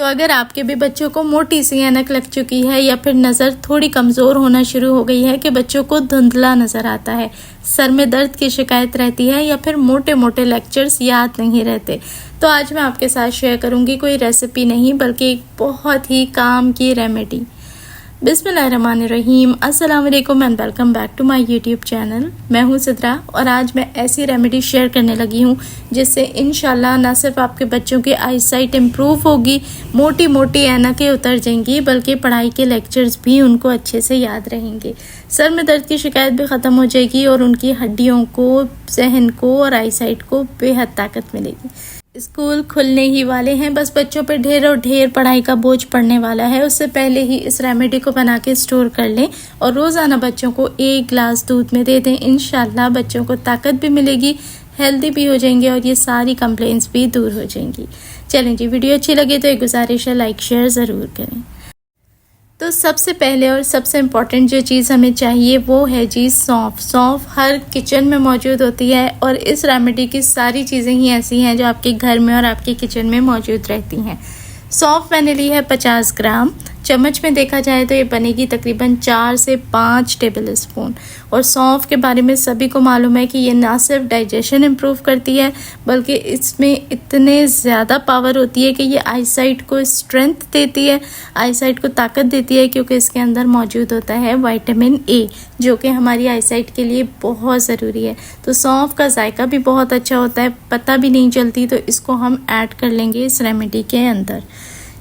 तो अगर आपके भी बच्चों को मोटी सी ऐनक लग चुकी है या फिर नज़र थोड़ी कमज़ोर होना शुरू हो गई है कि बच्चों को धुंधला नज़र आता है, सर में दर्द की शिकायत रहती है या फिर मोटे मोटे लेक्चर्स याद नहीं रहते, तो आज मैं आपके साथ शेयर करूंगी कोई रेसिपी नहीं बल्कि एक बहुत ही काम की रेमेडी। बिस्मिल्लाहिर्रहमानिर्रहीम, अस्सलाम वालेकुम and welcome back to my YouTube channel. मैं हूं सिद्रा और आज मैं ऐसी रेमेडी शेयर करने लगी हूं जिससे इंशाल्लाह न सिर्फ आपके बच्चों की आई साइट इम्प्रूव होगी, मोटी मोटी ऐनकें उतर जाएंगी, बल्कि पढ़ाई के लेक्चर्स भी उनको अच्छे से याद रहेंगे, सर में दर्द की शिकायत भी ख़त्म हो जाएगी और उनकी हड्डियों को, जहन को और आई साइट को बेहद ताकत मिलेगी। स्कूल खुलने ही वाले हैं, बस बच्चों पर ढेर पढ़ाई का बोझ पड़ने वाला है। उससे पहले ही इस रेमेडी को बना के स्टोर कर लें और रोज़ाना बच्चों को 1 गिलास दूध में दे दें। इंशाल्लाह बच्चों को ताकत भी मिलेगी, हेल्दी भी हो जाएंगे और ये सारी कंप्लेंट्स भी दूर हो जाएंगी। चलें जी, वीडियो अच्छी लगे तो एक गुजारिश है, लाइक शेयर ज़रूर करें। तो सबसे पहले और सबसे इम्पॉर्टेंट जो चीज़ हमें चाहिए वो है जी सौंफ। सौंफ हर किचन में मौजूद होती है और इस रेमेडी की सारी चीज़ें ही ऐसी हैं जो आपके घर में और आपके किचन में मौजूद रहती हैं। सौंफ मैंने ली है 50 ग्राम। चम्मच में देखा जाए तो ये बनेगी तकरीबन 4 से 5 टेबल स्पून। और सौंफ के बारे में सभी को मालूम है कि ये ना सिर्फ डाइजेशन इम्प्रूव करती है बल्कि इसमें इतने ज़्यादा पावर होती है कि ये आई साइट को स्ट्रेंथ देती है, आई साइट को ताकत देती है, क्योंकि इसके अंदर मौजूद होता है विटामिन ए जो कि हमारी आई साइट के लिए बहुत ज़रूरी है। तो सौंफ का जायका भी बहुत अच्छा होता है, पता भी नहीं चलती, तो इसको हम ऐड कर लेंगे इस रेमेडी के अंदर।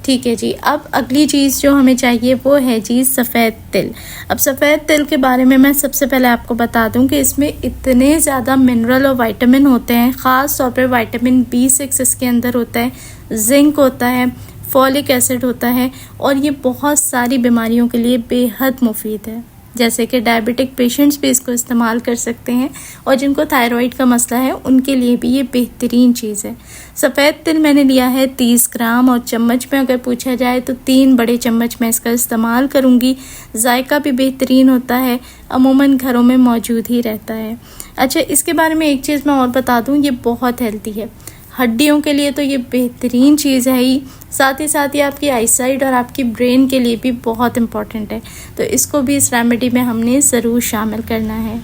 ठीक है जी। अब अगली चीज़ जो हमें चाहिए वो है जी सफ़ेद तिल। अब सफ़ेद तिल के बारे में मैं सबसे पहले आपको बता दूं कि इसमें इतने ज़्यादा मिनरल और विटामिन होते हैं, ख़ास तौर पर विटामिन B6 इसके अंदर होता है, जिंक होता है, फॉलिक एसिड होता है और ये बहुत सारी बीमारियों के लिए बेहद मुफीद है। जैसे कि डायबिटिक पेशेंट्स भी इसको इस्तेमाल कर सकते हैं और जिनको थायराइड का मसला है उनके लिए भी ये बेहतरीन चीज़ है। सफ़ेद तिल मैंने लिया है 30 ग्राम और चम्मच में अगर पूछा जाए तो 3 बड़े चम्मच मैं इसका इस्तेमाल करूँगी। जायका भी बेहतरीन होता है, अमूमन घरों में मौजूद ही रहता है। अच्छा, इसके बारे में एक चीज़ मैं और बता दूँ, ये बहुत हेल्दी है, हड्डियों के लिए तो ये बेहतरीन चीज़ है ही, साथ ही आपकी आई साइट और आपकी ब्रेन के लिए भी बहुत इम्पॉर्टेंट है। तो इसको भी इस रेमेडी में हमने ज़रूर शामिल करना है।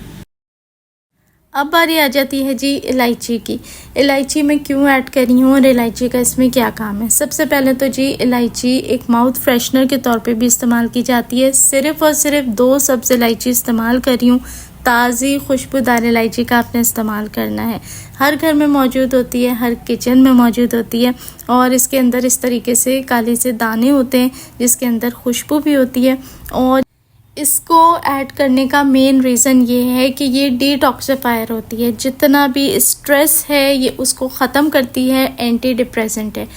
अब बारी आ जाती है जी इलायची की। इलायची मैं क्यों ऐड करी हूँ और इलायची का इसमें क्या काम है। सबसे पहले तो जी इलायची एक माउथ फ्रेशनर के तौर पे भी इस्तेमाल की जाती है। सिर्फ़ और सिर्फ 2 सब्ज़ इलायची इस्तेमाल करी हूँ। ताज़ी खुशबूदार इलायची का आपने इस्तेमाल करना है। हर घर में मौजूद होती है, हर किचन में मौजूद होती है और इसके अंदर इस तरीके से काले से दाने होते हैं जिसके अंदर खुशबू भी होती है। और इसको ऐड करने का मेन रीज़न ये है कि ये डिटॉक्सिफायर होती है, जितना भी स्ट्रेस है ये उसको ख़त्म करती है, एंटी डिप्रेसेंट है।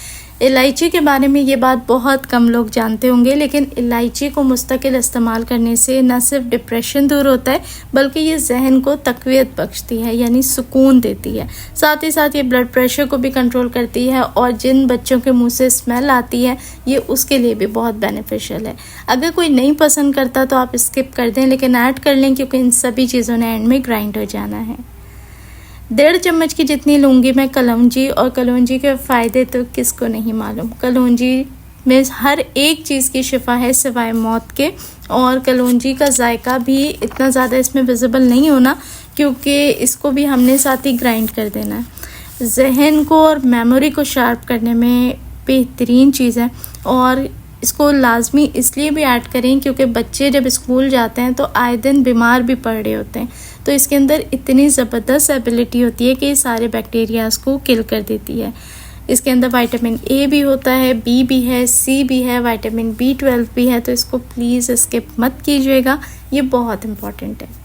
इलायची के बारे में ये बात बहुत कम लोग जानते होंगे, लेकिन इलायची को मुस्तकिल इस्तेमाल करने से न सिर्फ डिप्रेशन दूर होता है बल्कि ये जहन को तक़वियत बख्शती है, यानी सुकून देती है। साथ ही साथ ये ब्लड प्रेशर को भी कंट्रोल करती है और जिन बच्चों के मुंह से स्मेल आती है ये उसके लिए भी बहुत बेनिफिशियल है। अगर कोई नहीं पसंद करता तो आप स्किप कर दें, लेकिन ऐड कर लें क्योंकि इन सभी चीज़ों ने एंड में ग्राइंड हो जाना है। 1.5 चम्मच की जितनी लूँगी मैं कलौंजी, और कलौंजी के फ़ायदे तो किसको नहीं मालूम। कलौंजी में हर एक चीज़ की शिफा है सिवाय मौत के, और कलौंजी का जायका भी इतना ज़्यादा इसमें विजिबल नहीं होना क्योंकि इसको भी हमने साथ ही ग्राइंड कर देना है। जहन को और मेमोरी को शार्प करने में बेहतरीन चीज़ है और इसको लाजमी इसलिए भी ऐड करें क्योंकि बच्चे जब स्कूल जाते हैं तो आए दिन बीमार भी पड़ रहे होते हैं, तो इसके अंदर इतनी ज़बरदस्त एबिलिटी होती है कि ये सारे बैक्टीरियाज को किल कर देती है। इसके अंदर विटामिन ए भी होता है, बी भी है, सी भी है, विटामिन B12 भी है, तो इसको प्लीज़ स्किप मत कीजिएगा, ये बहुत इम्पॉर्टेंट है।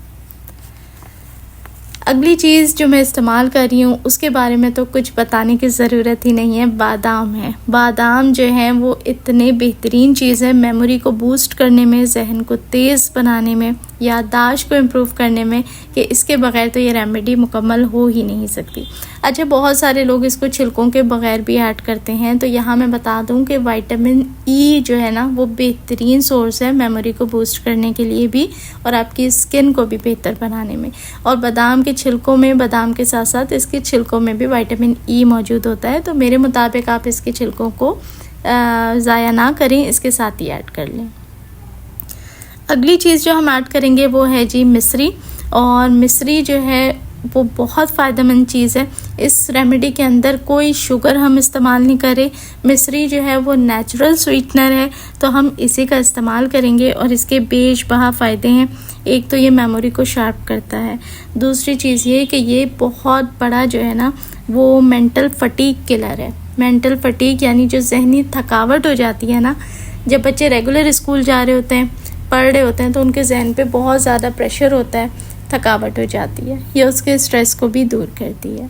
अगली चीज़ जो मैं इस्तेमाल कर रही हूँ उसके बारे में तो कुछ बताने की ज़रूरत ही नहीं है, बादाम है। बादाम जो है वो इतने बेहतरीन चीज़ है मेमोरी को बूस्ट करने में, जहन को तेज़ बनाने में, याददाश्त को इम्प्रूव करने में, कि इसके बगैर तो ये रेमेडी मुकम्मल हो ही नहीं सकती। अच्छा, बहुत सारे लोग इसको छिलकों के बगैर भी ऐड करते हैं, तो यहाँ मैं बता दूँ कि विटामिन ई जो है ना वो बेहतरीन सोर्स है मेमोरी को बूस्ट करने के लिए भी और आपकी स्किन को भी बेहतर बनाने में। और बादाम के छिलकों में, बादाम के साथ साथ इसके छिलकों में भी विटामिन ई मौजूद होता है, तो मेरे मुताबिक आप इसके छिलकों को ज़ाया ना करें, इसके साथ ही ऐड कर लें। अगली चीज़ जो हम ऐड करेंगे वो है जी मिश्री। और मिश्री जो है वो बहुत फ़ायदेमंद चीज़ है। इस रेमेडी के अंदर कोई शुगर हम इस्तेमाल नहीं करें। मिश्री जो है वो नेचुरल स्वीटनर है, तो हम इसी का इस्तेमाल करेंगे और इसके बेशबहा फ़ायदे हैं। एक तो ये मेमोरी को शार्प करता है, दूसरी चीज़ ये कि ये बहुत बड़ा जो है ना वो मेंटल फटीग किलर है। मेंटल फटीग यानी जो जहनी थकावट हो जाती है ना, जब बच्चे रेगुलर स्कूल जा रहे होते हैं, पढ़ रहे होते हैं, तो उनके जहन पे बहुत ज़्यादा प्रेशर होता है, थकावट हो जाती है। ये उसके स्ट्रेस को भी दूर करती है।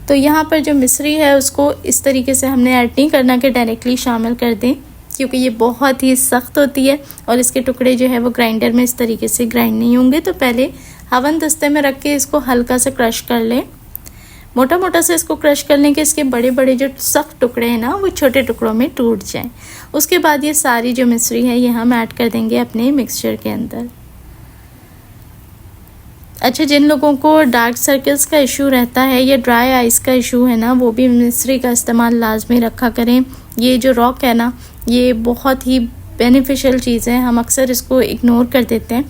तो यहाँ पर जो मिश्री है उसको इस तरीके से हमने ऐड नहीं करना कि डायरेक्टली शामिल कर दें, क्योंकि ये बहुत ही सख्त होती है और इसके टुकड़े जो है वो ग्राइंडर में इस तरीके से ग्राइंड नहीं होंगे। तो पहले हवन दस्ते में रख के इसको हल्का से क्रश कर लें, मोटा मोटा से इसको क्रश कर लें कि इसके बड़े बड़े जो सख्त टुकड़े हैं ना वो छोटे टुकड़ों में टूट जाएं। उसके बाद ये सारी जो मिश्री है ये हम ऐड कर देंगे अपने मिक्सचर के अंदर। अच्छा, जिन लोगों को डार्क सर्कल्स का इशू रहता है या ड्राई आइज़ का इशू है ना, वो भी मिश्री का इस्तेमाल लाजमी रखा करें। ये जो रॉक है ना ये बहुत ही बेनिफिशियल चीज़ है, हम अक्सर इसको इग्नोर कर देते हैं।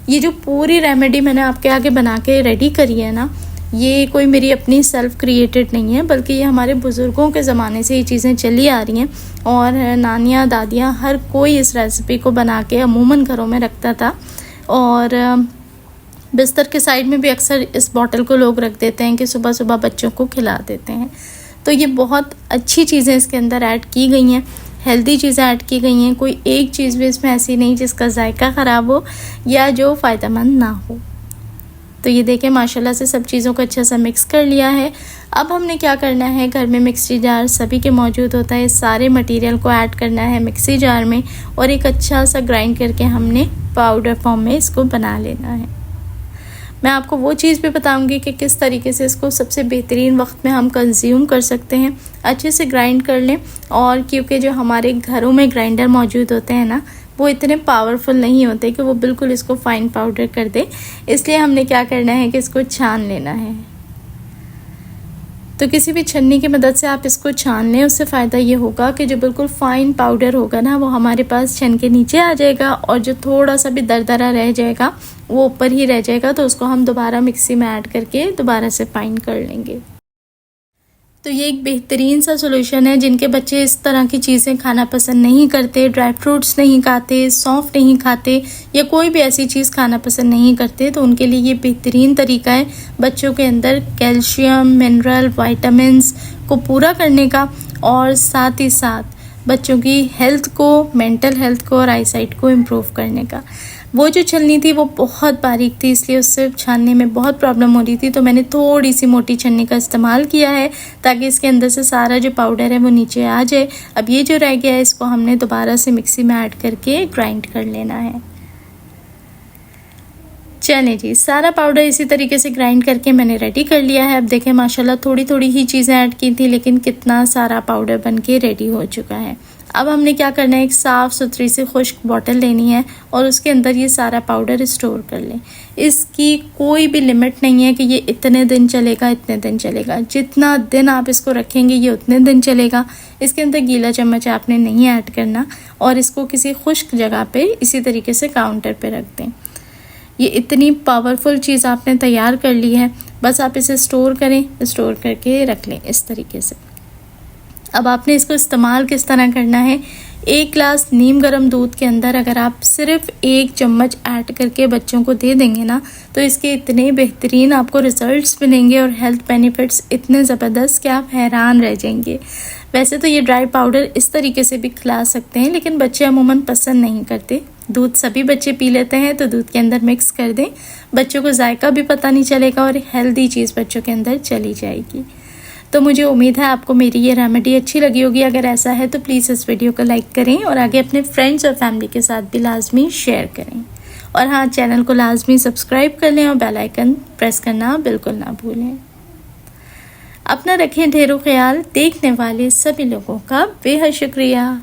ये जो पूरी रेमेडी मैंने आपके आगे बना के रेडी करी है ना, ये कोई मेरी अपनी सेल्फ क्रिएटेड नहीं है, बल्कि ये हमारे बुज़ुर्गों के ज़माने से ये चीज़ें चली आ रही हैं। और नानियाँ दादियाँ हर कोई इस रेसिपी को बना के अमूमन घरों में रखता था। और बिस्तर के साइड में भी अक्सर इस बॉटल को लोग रख देते हैं कि सुबह सुबह बच्चों को खिला देते हैं। तो ये बहुत अच्छी चीज़ें इसके अंदर ऐड की गई हैं, हेल्दी चीज़ें ऐड की गई हैं। कोई एक चीज़ भी इसमें ऐसी नहीं जिसका जायका ख़राब हो या जो फ़ायदेमंद ना हो। तो ये देखें माशाल्लाह से सब चीज़ों को अच्छा सा मिक्स कर लिया है। अब हमने क्या करना है, घर में मिक्सी जार सभी के मौजूद होता है, सारे मटेरियल को ऐड करना है मिक्सी जार में और एक अच्छा सा ग्राइंड करके हमने पाउडर फॉर्म में इसको बना लेना है। मैं आपको वो चीज़ भी बताऊंगी कि किस तरीके से इसको सबसे बेहतरीन वक्त में हम कंज्यूम कर सकते हैं। अच्छे से ग्राइंड कर लें, और क्योंकि जो हमारे घरों में ग्राइंडर मौजूद होते हैं ना वो इतने पावरफुल नहीं होते कि वो बिल्कुल इसको फाइन पाउडर कर दे, इसलिए हमने क्या करना है कि इसको छान लेना है। तो किसी भी छन्नी की मदद से आप इसको छान लें, उससे फ़ायदा ये होगा कि जो बिल्कुल फ़ाइन पाउडर होगा ना वो हमारे पास छन के नीचे आ जाएगा, और जो थोड़ा सा भी दरदरा रह जाएगा वो ऊपर ही रह जाएगा। तो उसको हम दोबारा मिक्सी में ऐड करके दोबारा से फाइन कर लेंगे। तो ये एक बेहतरीन सा सोल्यूशन है। जिनके बच्चे इस तरह की चीज़ें खाना पसंद नहीं करते, ड्राई फ्रूट्स नहीं खाते, सौंफ नहीं खाते या कोई भी ऐसी चीज़ खाना पसंद नहीं करते, तो उनके लिए ये बेहतरीन तरीका है बच्चों के अंदर कैल्शियम, मिनरल, विटामिन्स को पूरा करने का, और साथ ही साथ बच्चों की हेल्थ को, मेंटल हेल्थ को और आईसाइट को इम्प्रूव करने का। वो जो छलनी थी वो बहुत बारीक थी, इसलिए उससे छानने में बहुत प्रॉब्लम हो रही थी, तो मैंने थोड़ी सी मोटी छन्नी का इस्तेमाल किया है ताकि इसके अंदर से सारा जो पाउडर है वो नीचे आ जाए। अब ये जो रह गया है इसको हमने दोबारा से मिक्सी में ऐड करके ग्राइंड कर लेना है। चलिए जी, सारा पाउडर इसी तरीके से ग्राइंड करके मैंने रेडी कर लिया है। अब देखें माशाल्लाह थोड़ी थोड़ी ही चीज़ें ऐड की थी, लेकिन कितना सारा पाउडर बन के रेडी हो चुका है। अब हमने क्या करना है, एक साफ़ सुथरी सी खुश्क बॉटल लेनी है और उसके अंदर ये सारा पाउडर स्टोर कर लें। इसकी कोई भी लिमिट नहीं है कि ये इतने दिन चलेगा, इतने दिन चलेगा। जितना दिन आप इसको रखेंगे ये उतने दिन चलेगा। इसके अंदर गीला चम्मच आपने नहीं ऐड करना, और इसको किसी खुश्क जगह पे इसी तरीके से काउंटर पे रख दें। ये इतनी पावरफुल चीज़ आपने तैयार कर ली है, बस आप इसे स्टोर करें, स्टोर करके रख लें इस तरीके से। अब आपने इसको इस्तेमाल किस तरह करना है, 1 गिलास नीम गर्म दूध के अंदर अगर आप सिर्फ 1 चम्मच ऐड करके बच्चों को दे देंगे ना, तो इसके इतने बेहतरीन आपको रिजल्ट्स मिलेंगे और हेल्थ बेनिफिट्स इतने ज़बरदस्त कि आप हैरान रह जाएंगे। वैसे तो ये ड्राई पाउडर इस तरीके से भी खिला सकते हैं, लेकिन बच्चे अमूमन पसंद नहीं करते। दूध सभी बच्चे पी लेते हैं, तो दूध के अंदर मिक्स कर दें, बच्चों को जायका भी पता नहीं चलेगा और हेल्दी चीज़ बच्चों के अंदर चली जाएगी। तो मुझे उम्मीद है आपको मेरी ये रेमेडी अच्छी लगी होगी। अगर ऐसा है तो प्लीज़ इस वीडियो को लाइक करें और आगे अपने फ्रेंड्स और फैमिली के साथ भी लाजमी शेयर करें। और हाँ, चैनल को लाजमी सब्सक्राइब कर लें और बेल आइकन प्रेस करना बिल्कुल ना भूलें। अपना रखें ढेरों ख्याल। देखने वाले सभी लोगों का बेहद शुक्रिया।